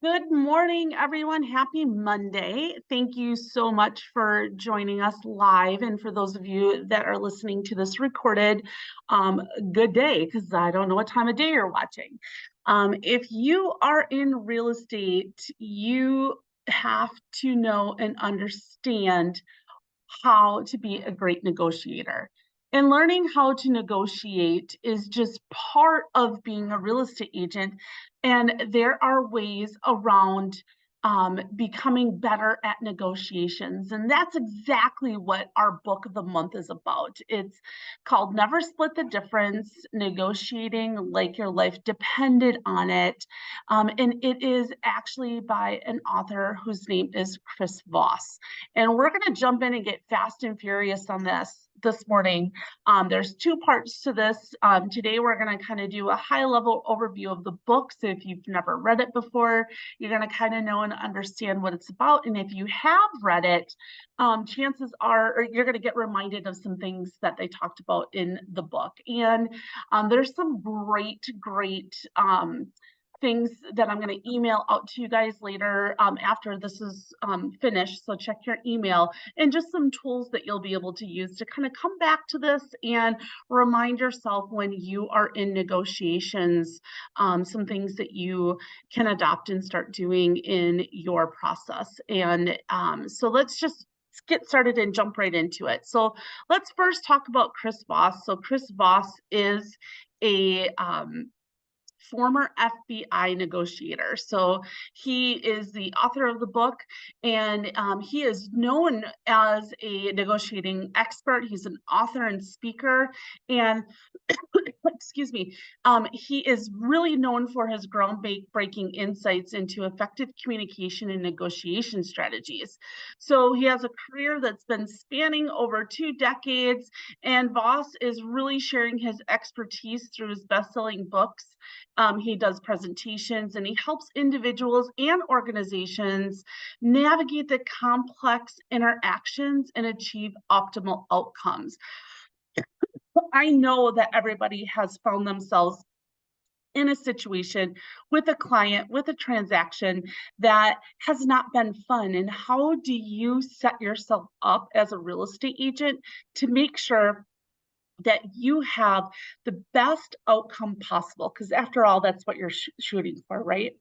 Good morning, everyone. Happy Monday. Thank you so much for joining us live. And for those of you that are listening to this recorded, good day, because I don't know what time of day you're watching. If you are in real estate, you have to know and understand how to be a great negotiator. And learning how to negotiate is just part of being a real estate agent. And there are ways around becoming better at negotiations. And that's exactly what our book of the month is about. It's called Never Split the Difference, Negotiating Like Your Life Depended on It. And it is actually by an author whose name is Chris Voss. And we're going to jump in and get fast and furious on this morning. There's two parts to this. Today, we're going to kind of do a high-level overview of the book. So if you've never read it before, you're going to kind of know and understand what it's about. And if you have read it, chances are you're going to get reminded of some things that they talked about in the book. And there's some great things that I'm going to email out to you guys later after this is finished. So check your email, and just some tools that you'll be able to use to kind of come back to this and remind yourself when you are in negotiations, some things that you can adopt and start doing in your process. And so let's just get started and jump right into it. So let's first talk about Chris Voss. So Chris Voss is a former FBI negotiator. So he is the author of the book, and he is known as a negotiating expert. He's an author and speaker, and excuse me, he is really known for his groundbreaking insights into effective communication and negotiation strategies. So he has a career that's been spanning over 2 decades, and Voss is really sharing his expertise through his best-selling books. He does presentations, and he helps individuals and organizations navigate the complex interactions and achieve optimal outcomes. I know that everybody has found themselves in a situation with a client, with a transaction that has not been fun. And how do you set yourself up as a real estate agent to make sure that you have the best outcome possible? Because after all, that's what you're shooting for, right?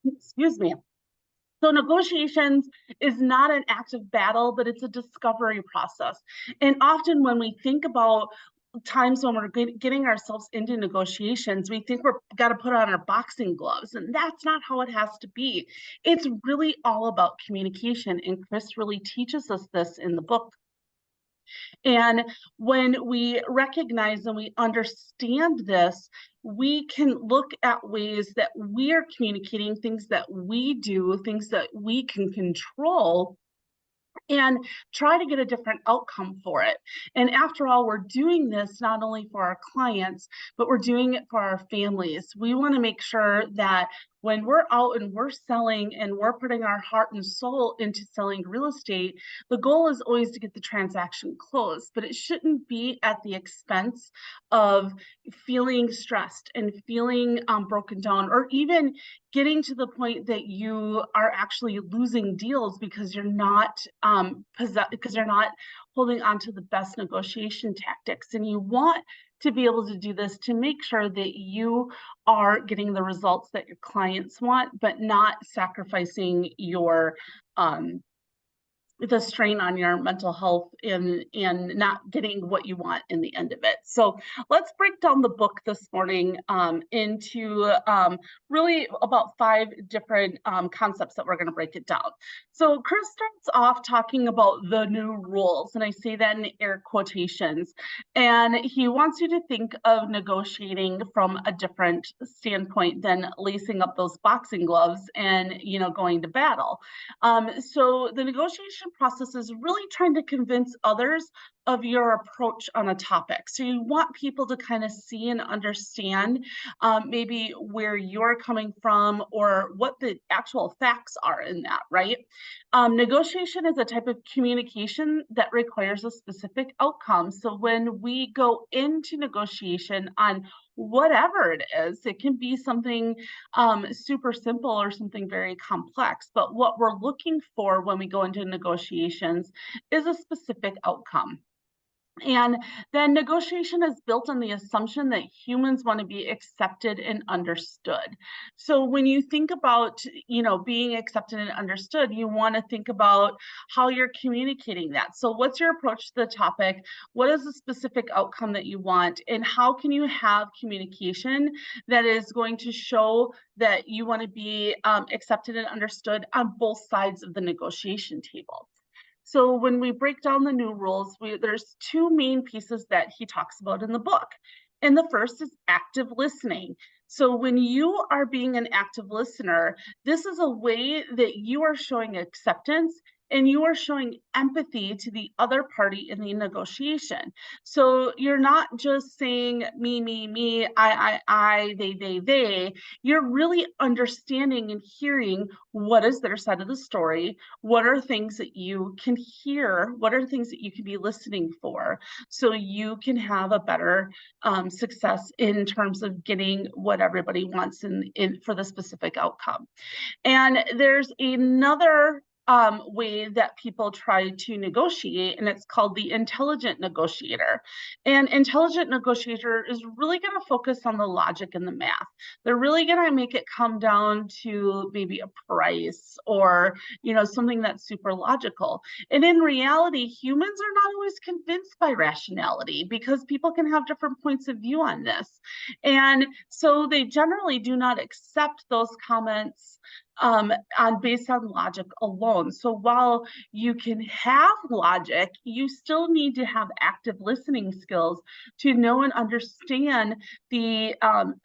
Excuse me. So negotiations is not an active battle, but it's a discovery process. And often when we think about times when we're getting ourselves into negotiations, we think we're got to put on our boxing gloves, and that's not how it has to be. It's really all about communication, and Chris really teaches us this in the book. And when we recognize and we understand this, we can look at ways that we are communicating, things that we do, things that we can control, and try to get a different outcome for it. And after all, we're doing this not only for our clients, but we're doing it for our families. We want to make sure that when we're out and we're selling and we're putting our heart and soul into selling real estate, the goal is always to get the transaction closed, but it shouldn't be at the expense of feeling stressed and feeling broken down, or even getting to the point that you are actually losing deals because you're not holding on to the best negotiation tactics. And you want to be able to do this to make sure that you are getting the results that your clients want, but not sacrificing your the strain on your mental health and not getting what you want in the end of it. So let's break down the book this morning into really about 5 different concepts that we're going to break it down. So Chris starts off talking about the new rules, and I say that in air quotations, and he wants you to think of negotiating from a different standpoint than lacing up those boxing gloves and going to battle. So the negotiation process is really trying to convince others of your approach on a topic. So you want people to kind of see and understand maybe where you're coming from or what the actual facts are in that, right? Negotiation is a type of communication that requires a specific outcome. So when we go into negotiation on whatever it is. It can be something super simple or something very complex. But what we're looking for when we go into negotiations is a specific outcome. And then negotiation is built on the assumption that humans want to be accepted and understood. So when you think about, being accepted and understood, you want to think about how you're communicating that. So what's your approach to the topic? What is the specific outcome that you want? And how can you have communication that is going to show that you want to be accepted and understood on both sides of the negotiation table? So when we break down the new rules, there's two main pieces that he talks about in the book. And the first is active listening. So when you are being an active listener, this is a way that you are showing acceptance and you are showing empathy to the other party in the negotiation. So you're not just saying me, I, they. You're really understanding and hearing what is their side of the story. What are things that you can hear? What are things that you can be listening for? So you can have a better success in terms of getting what everybody wants in for the specific outcome. And there's another way that people try to negotiate, and it's called the intelligent negotiator. And intelligent negotiator is really going to focus on the logic and the math. They're really going to make it come down to maybe a price or something that's super logical. And in reality, humans are not always convinced by rationality because people can have different points of view on this. And so they generally do not accept those comments based on logic alone. So while you can have logic, you still need to have active listening skills to know and understand the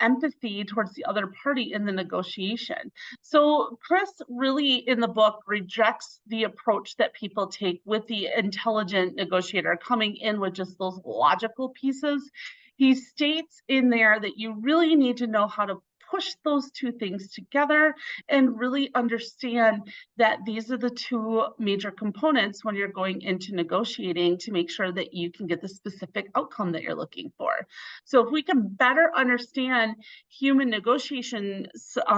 empathy towards the other party in the negotiation. So Chris really in the book rejects the approach that people take with the intelligent negotiator coming in with just those logical pieces. He states in there that you really need to know how to push those two things together and really understand that these are the two major components when you're going into negotiating to make sure that you can get the specific outcome that you're looking for. So if we can better understand human negotiation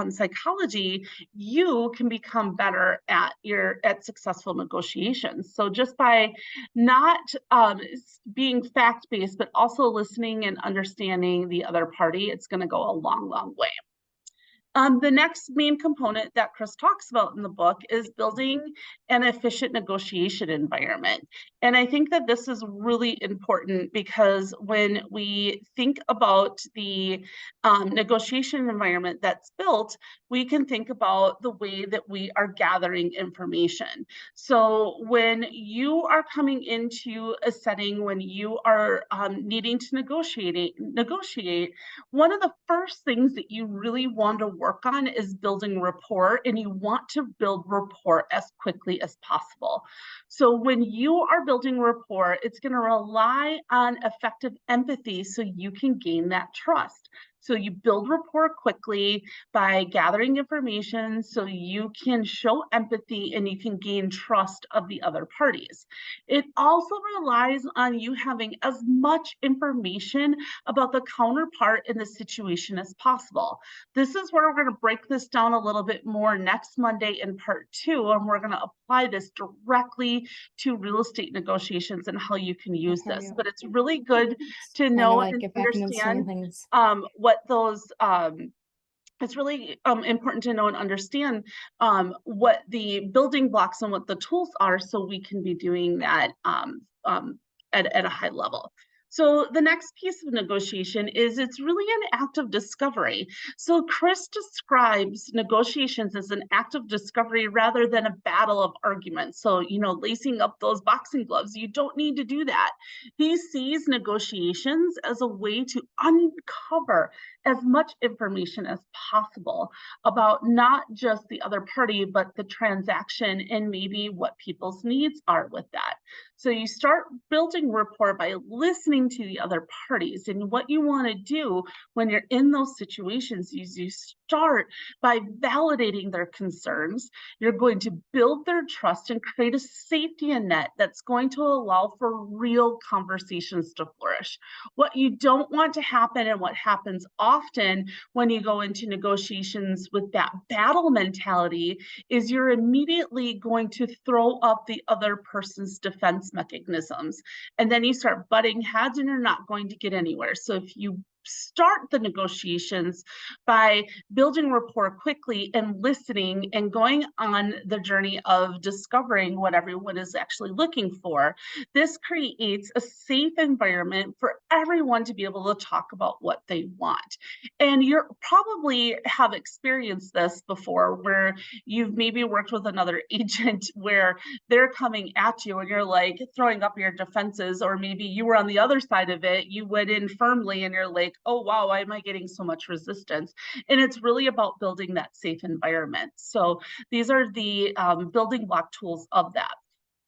psychology, you can become better at successful negotiations. So just by not being fact-based, but also listening and understanding the other party, it's going to go a long, long way. The next main component that Chris talks about in the book is building an efficient negotiation environment. And I think that this is really important because when we think about the negotiation environment that's built, we can think about the way that we are gathering information. So when you are coming into a setting, when you are needing to negotiate, one of the first things that you really want to work on is building rapport, and you want to build rapport as quickly as possible. So when you are building rapport, it's going to rely on effective empathy so you can gain that trust. So you build rapport quickly by gathering information so you can show empathy and you can gain trust of the other parties. It also relies on you having as much information about the counterpart in the situation as possible. This is where we're going to break this down a little bit more next Monday in part 2, and we're going to apply this directly to real estate negotiations and how you can use this. But it's really good to know and understand what those it's really important to know and understand what the building blocks and what the tools are so we can be doing that at a high level. So the next piece of negotiation is it's really an act of discovery. So Chris describes negotiations as an act of discovery rather than a battle of arguments. So, lacing up those boxing gloves, you don't need to do that. He sees negotiations as a way to uncover as much information as possible about not just the other party, but the transaction and maybe what people's needs are with that. So you start building rapport by listening to the other parties. And what you want to do when you're in those situations is you start by validating their concerns. You're going to build their trust and create a safety net that's going to allow for real conversations to flourish. What you don't want to happen, and what happens often when you go into negotiations with that battle mentality, is you're immediately going to throw up the other person's defense mechanisms. And then you start butting heads and you're not going to get anywhere. So if you start the negotiations by building rapport quickly and listening and going on the journey of discovering what everyone is actually looking for, this creates a safe environment for everyone to be able to talk about what they want. And you probably have experienced this before, where you've maybe worked with another agent where they're coming at you and you're like throwing up your defenses, or maybe you were on the other side of it, you went in firmly and you're like, oh wow, why am I getting so much resistance? And it's really about building that safe environment. So these are the building block tools of that.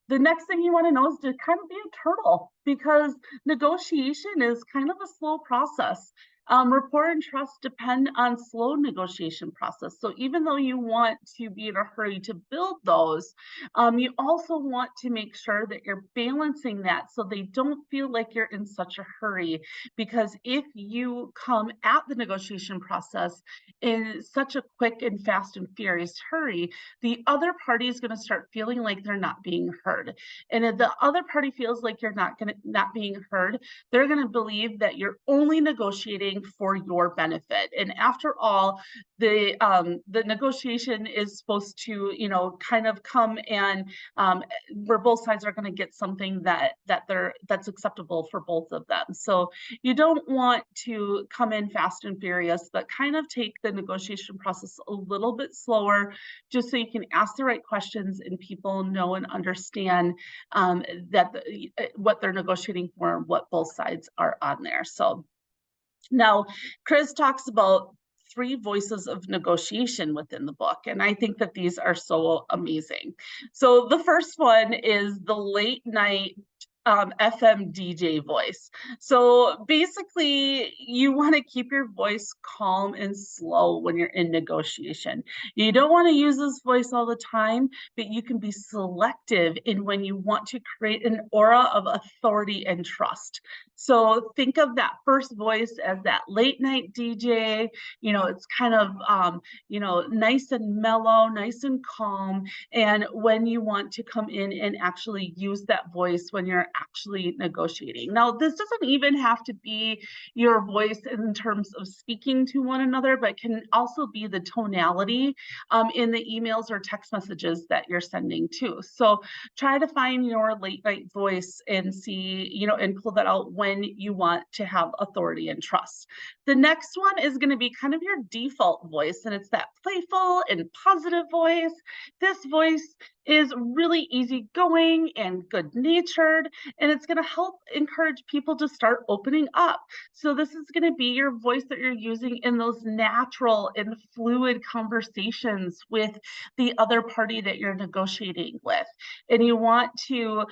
The next thing you want to know is to kind of be a turtle, because negotiation is kind of a slow process. Rapport and trust depend on slow negotiation process. So even though you want to be in a hurry to build those, you also want to make sure that you're balancing that so they don't feel like you're in such a hurry. Because if you come at the negotiation process in such a quick and fast and furious hurry, the other party is going to start feeling like they're not being heard. And if the other party feels like you're not being heard, they're going to believe that you're only negotiating for your benefit. And after all, the negotiation is supposed to, kind of come and where both sides are going to get something that's acceptable for both of them. So you don't want to come in fast and furious, but kind of take the negotiation process a little bit slower, just so you can ask the right questions and people know and understand what they're negotiating for and what both sides are on there. So now, Chris talks about 3 voices of negotiation within the book, and I think that these are so amazing. So the first one is the late night FM DJ voice. So basically, you want to keep your voice calm and slow when you're in negotiation. You don't want to use this voice all the time, but you can be selective in when you want to create an aura of authority and trust. So think of that first voice as that late night DJ. It's kind of nice and mellow, nice and calm. And when you want to come in and actually use that voice when you're actually negotiating. Now, this doesn't even have to be your voice in terms of speaking to one another, but can also be the tonality in the emails or text messages that you're sending too. So try to find your late night voice and see, and pull that out when you want to have authority and trust. The next one is going to be kind of your default voice, and it's that playful and positive voice. This voice is really easygoing and good-natured, and it's going to help encourage people to start opening up. So this is going to be your voice that you're using in those natural and fluid conversations with the other party that you're negotiating with. And you want to,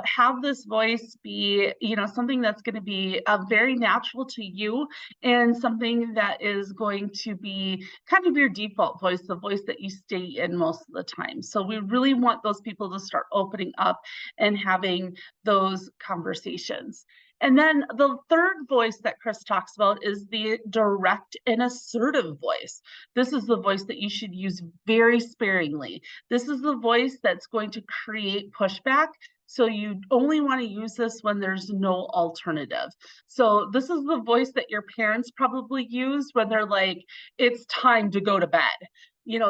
have this voice be, something that's going to be very natural to you, and something that is going to be kind of your default voice, the voice that you stay in most of the time. So we really want those people to start opening up and having those conversations. And then the third voice that Chris talks about is the direct and assertive voice. This is the voice that you should use very sparingly. This is the voice that's going to create pushback. So you only want to use this when there's no alternative. So this is the voice that your parents probably use when they're like, it's time to go to bed.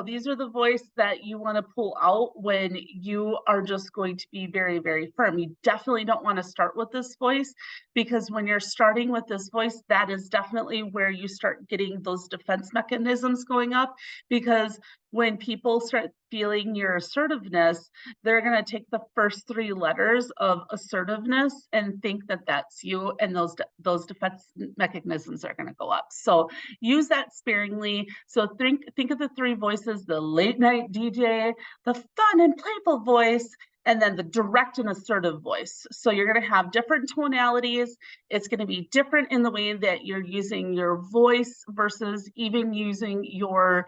These are the voice that you want to pull out when you are just going to be very, very firm. You definitely don't want to start with this voice, because when you're starting with this voice, that is definitely where you start getting those defense mechanisms going up. Because when people start feeling your assertiveness, they're going to take the first 3 letters of assertiveness and think that that's you, and those defense mechanisms are going to go up. So use that sparingly. So think of the 3 voices: the late night DJ, the fun and playful voice, and then the direct and assertive voice. So you're going to have different tonalities. It's going to be different in the way that you're using your voice versus even using your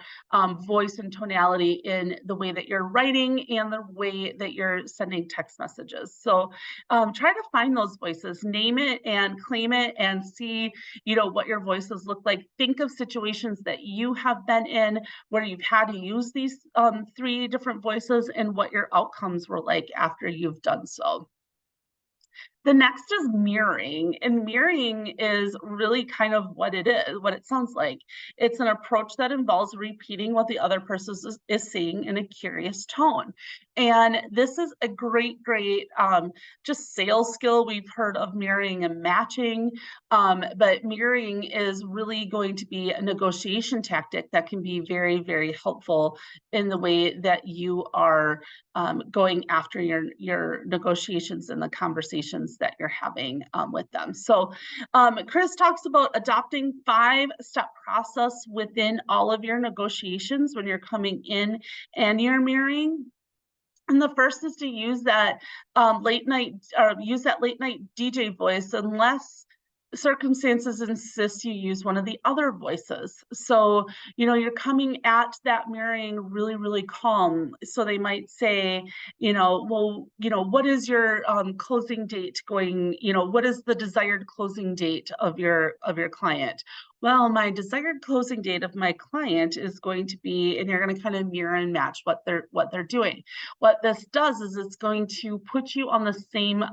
voice and tonality in the way that you're writing and the way that you're sending text messages. So try to find those voices, name it and claim it, and see, what your voices look like. Think of situations that you have been in where you've had to use these 3 different voices and what your outcomes were like after you've done so. The next is mirroring, and mirroring is really kind of what it is, what it sounds like. It's an approach that involves repeating what the other person is saying in a curious tone. And this is a great just sales skill. We've heard of mirroring and matching, but mirroring is really going to be a negotiation tactic that can be very, very helpful in the way that you are going after your negotiations and the conversations that you're having with them. So Chris talks about adopting 5-step process within all of your negotiations when you're coming in and you're mirroring. And the first is to use that late night DJ voice unless circumstances insist you use one of the other voices. So, you're coming at that mirroring really, really calm. So they might say, well, what is your closing date going, what is the desired closing date of your client? Well, my desired closing date of my client is going to be, and you're going to kind of mirror and match what they're doing. What this does is it's going to put you on the same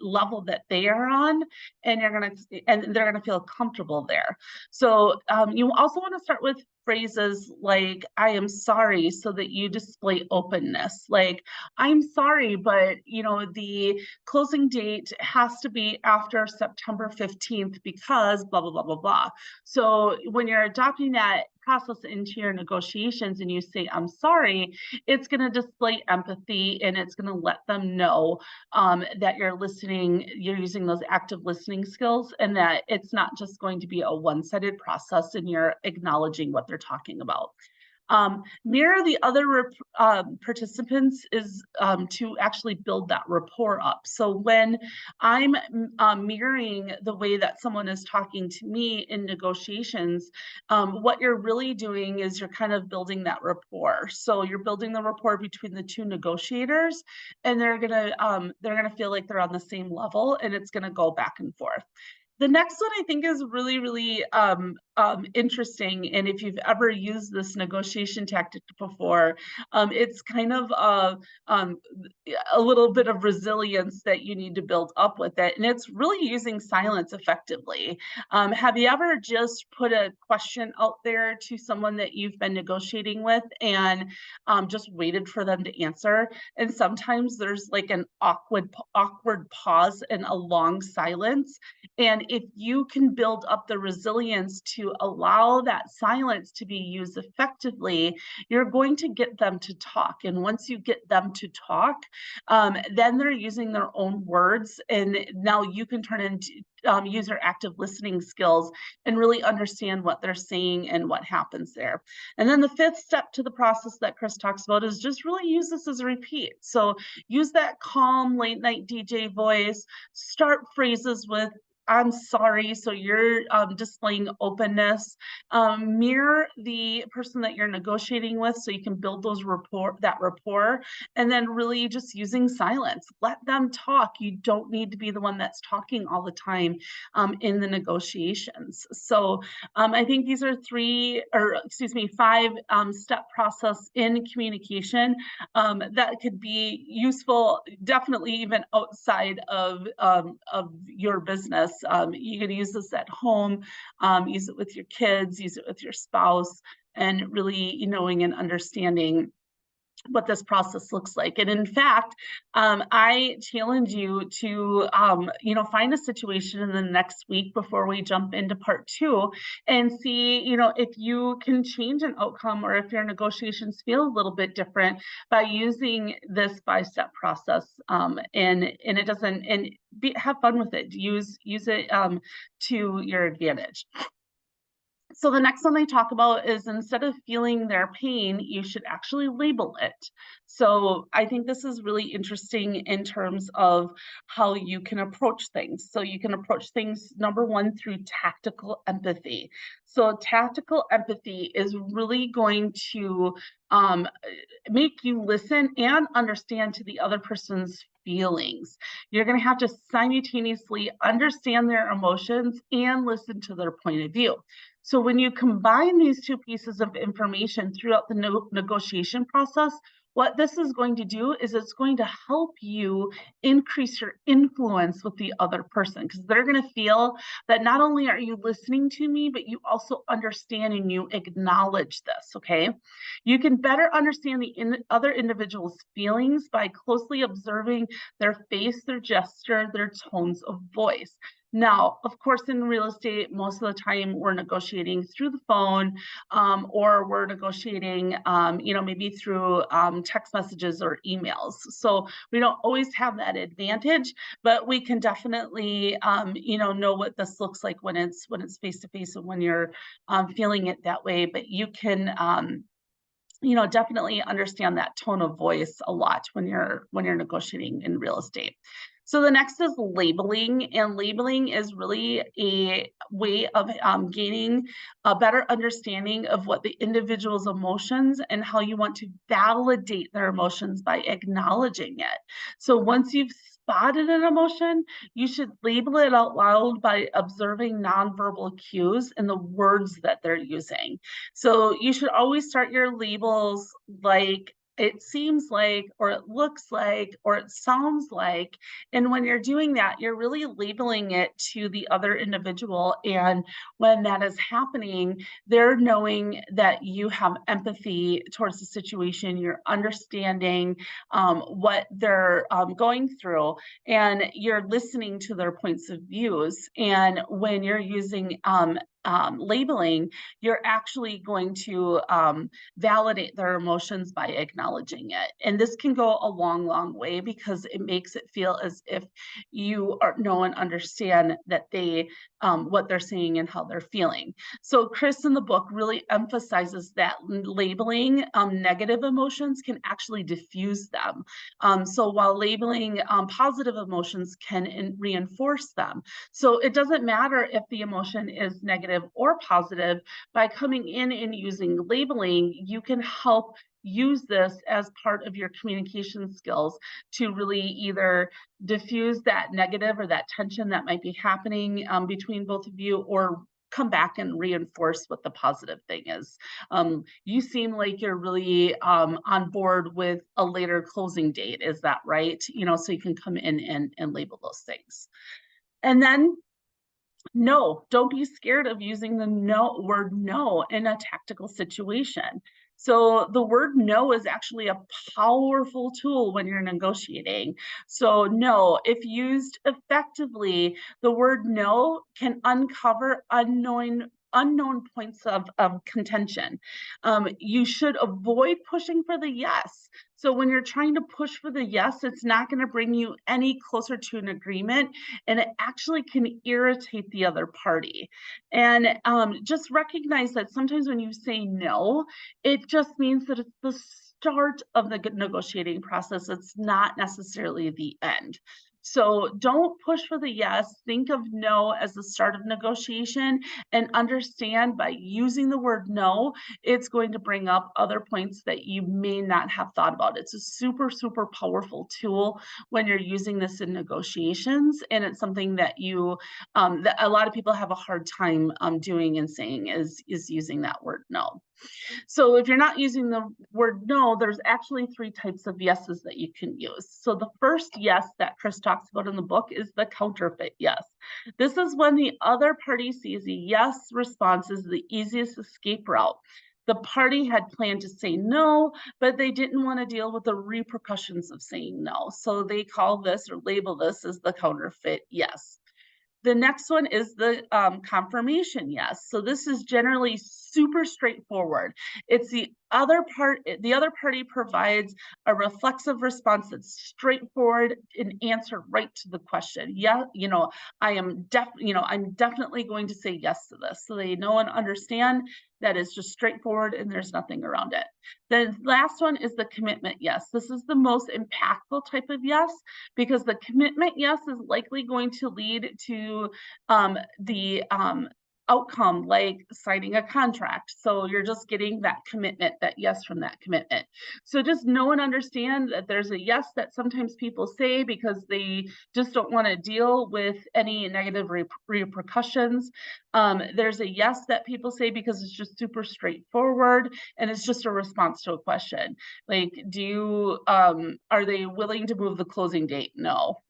level that they are on, and they're going to feel comfortable there. So you also want to start with phrases like "I am sorry," so that you display openness. Like, "I'm sorry, but the closing date has to be after September 15th because blah blah blah blah blah." So when you're adopting that process into your negotiations and you say "I'm sorry," it's going to display empathy, and it's going to let them know that you're listening, you're using those active listening skills, and that it's not just going to be a one-sided process and you're acknowledging what they're talking about. Mirror the other participants is to actually build that rapport up. So when I'm mirroring the way that someone is talking to me in negotiations, what you're really doing is you're kind of building that rapport. So you're building the rapport between the 2 negotiators, and they're gonna feel like they're on the same level, and it's gonna go back and forth. The next one I think is really, really interesting. And if you've ever used this negotiation tactic before, it's kind of a little bit of resilience that you need to build up with it. And it's really using silence effectively. Have you ever just put a question out there to someone that you've been negotiating with and just waited for them to answer? And sometimes there's like an awkward pause and a long silence. And if you can build up the resilience to allow that silence to be used effectively, you're going to get them to talk. And once you get them to talk, then they're using their own words. And now you can turn into use your active listening skills and really understand what they're saying and what happens there. And then the 5th step to the process that Chris talks about is just really use this as a repeat. So use that calm late night DJ voice, start phrases with "I'm sorry," so you're displaying openness. Mirror the person that you're negotiating with so you can build that rapport, and then really just using silence. Let them talk. You don't need to be the one that's talking all the time in the negotiations. So I think these are 5-step process in communication that could be useful, definitely even outside of your business. You can use this at home, use it with your kids, use it with your spouse, and really knowing and understanding what this process looks like. And in fact, I challenge you to, find a situation in the next week before we jump into part 2 and see, if you can change an outcome or if your negotiations feel a little bit different by using this 5-step process. Have fun with it. Use it to your advantage. So the next one they talk about is instead of feeling their pain, you should actually label it. So I think this is really interesting in terms of how you can approach things. So you can approach things, number one, through tactical empathy. So tactical empathy is really going to um, make you listen and understand to the other person's feelings. You're going to have to simultaneously understand their emotions and listen to their point of view. So when you combine these two pieces of information throughout the negotiation process, what this is going to do is it's going to help you increase your influence with the other person, because they're going to feel that not only are you listening to me, but you also understand and you acknowledge this, okay? You can better understand the other individual's feelings by closely observing their face, their gesture, their tones of voice. Now, of course, in real estate, most of the time we're negotiating through the phone, or we're negotiating, maybe through text messages or emails. So we don't always have that advantage, but we can definitely, know what this looks like when it's face to face and when you're feeling it that way. But you can, definitely understand that tone of voice a lot when you're negotiating in real estate. So the next is labeling, and labeling is really a way of gaining a better understanding of what the individual's emotions and how you want to validate their emotions by acknowledging it. So once you've spotted an emotion, you should label it out loud by observing nonverbal cues and the words that they're using. So you should always start your labels like it seems like, or it looks like, or it sounds like. And when you're doing that, you're really labeling it to the other individual. And when that is happening, they're knowing that you have empathy towards the situation, you're understanding what they're going through, and you're listening to their points of views. And when you're using labeling, you're actually going to validate their emotions by acknowledging it. And this can go a long, long way because it makes it feel as if you know and understand that they, what they're saying and how they're feeling. So Chris in the book really emphasizes that labeling negative emotions can actually diffuse them. So while labeling positive emotions can reinforce them. So it doesn't matter if the emotion is negative or positive. By coming in and using labeling, you can help use this as part of your communication skills to really either diffuse that negative or that tension that might be happening between both of you, or come back and reinforce what the positive thing is. You seem like you're really on board with a later closing date. Is that right? So you can come in and label those things. And then no, don't be scared of using the word no in a tactical situation. So the word no is actually a powerful tool when you're negotiating. So no, if used effectively, the word no can uncover unknown points of contention. You should avoid pushing for the yes. So when you're trying to push for the yes, it's not going to bring you any closer to an agreement, and it actually can irritate the other party. And just recognize that sometimes when you say no, it just means that it's the start of the negotiating process. It's not necessarily the end. So don't push for the yes. Think of no as the start of negotiation, and understand by using the word no, it's going to bring up other points that you may not have thought about. It's a super, super powerful tool when you're using this in negotiations. And it's something that that a lot of people have a hard time doing and saying is using that word no. So if you're not using the word no, there's actually 3 types of yeses that you can use. So the first yes that Chris talks about in the book is the counterfeit yes. This is when the other party sees a yes response as the easiest escape route. The party had planned to say no, but they didn't want to deal with the repercussions of saying no. So they call this, or label this, as the counterfeit yes. The next one is the confirmation yes. So this is generally super straightforward. It's the the other party provides a reflexive response that's straightforward and answer right to the question. Yeah, I'm definitely going to say yes to this. So they know and understand that it's just straightforward and there's nothing around it. The last one is the commitment yes. This is the most impactful type of yes, because the commitment yes is likely going to lead to the outcome, like signing a contract. So you're just getting that commitment, that yes from that commitment. So just know and understand that there's a yes that sometimes people say because they just don't want to deal with any negative repercussions. There's a yes that people say because it's just super straightforward and it's just a response to a question. Like, are they willing to move the closing date? No.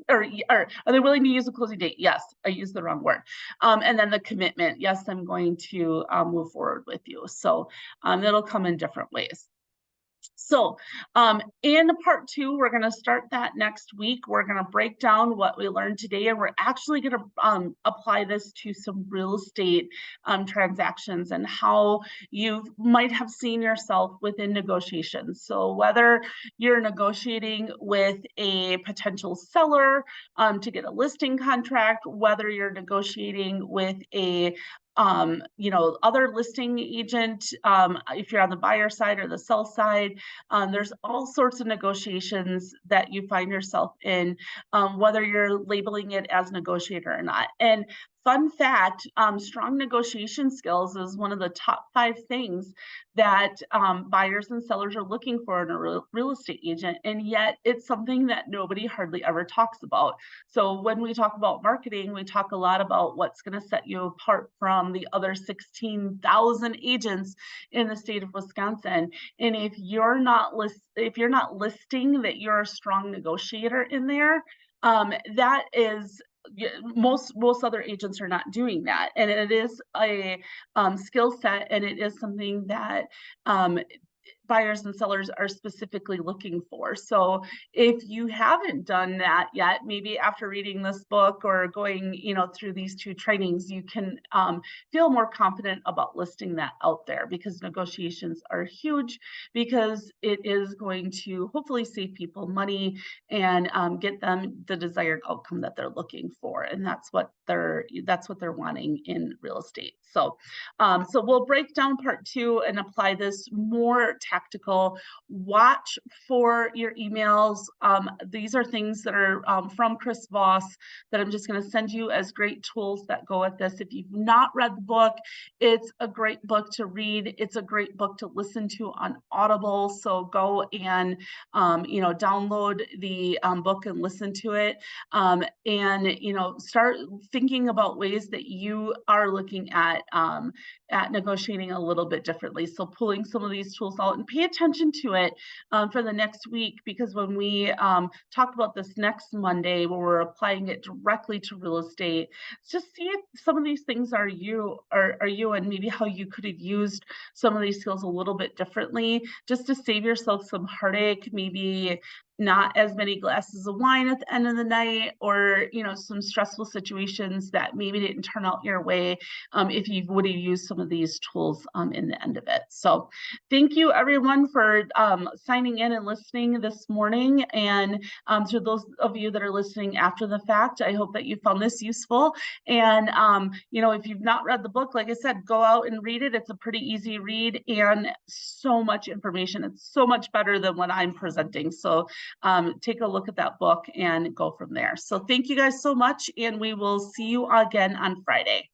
or are they willing to use the closing date? Yes, I used the wrong word. And then the commitment, yes, I'm going to move forward with you. So that'll come in different ways. So in part 2, we're going to start that next week. We're going to break down what we learned today, and we're actually going to apply this to some real estate transactions and how you might have seen yourself within negotiations. So whether you're negotiating with a potential seller to get a listing contract, whether you're negotiating with a other listing agent, if you're on the buyer side or the sell side, there's all sorts of negotiations that you find yourself in, whether you're labeling it as negotiator or not. And fun fact, strong negotiation skills is one of the top 5 things that buyers and sellers are looking for in a real estate agent. And yet it's something that nobody hardly ever talks about. So when we talk about marketing, we talk a lot about what's going to set you apart from the other 16,000 agents in the state of Wisconsin. And if you're not listing that you're a strong negotiator in there, that is most other agents are not doing that, and it is a skill set, and it is something that buyers and sellers are specifically looking for. So if you haven't done that yet, maybe after reading this book or going, through these 2 trainings, you can feel more confident about listing that out there, because negotiations are huge, because it is going to hopefully save people money and get them the desired outcome that they're looking for. And that's what they're wanting in real estate. So we'll break down part 2 and apply this more tactical. Watch for your emails. These are things that are from Chris Voss that I'm just going to send you as great tools that go with this. If you've not read the book, it's a great book to read. It's a great book to listen to on Audible. So go and download the book and listen to it, and start thinking about ways that you are looking at negotiating a little bit differently. So pulling some of these tools out and pay attention to it for the next week, because when we talk about this next Monday, where we're applying it directly to real estate, just see if some of these things are you, and maybe how you could have used some of these skills a little bit differently, just to save yourself some heartache, maybe not as many glasses of wine at the end of the night, or some stressful situations that maybe didn't turn out your way if you would have used some of these tools in the end of it. So thank you everyone for signing in and listening this morning, and to those of you that are listening after the fact, I hope that you found this useful. And if you've not read the book, like I said, go out and read it. It's a pretty easy read and so much information. It's so much better than what I'm presenting. So take a look at that book and go from there. So thank you guys so much, and we will see you again on Friday.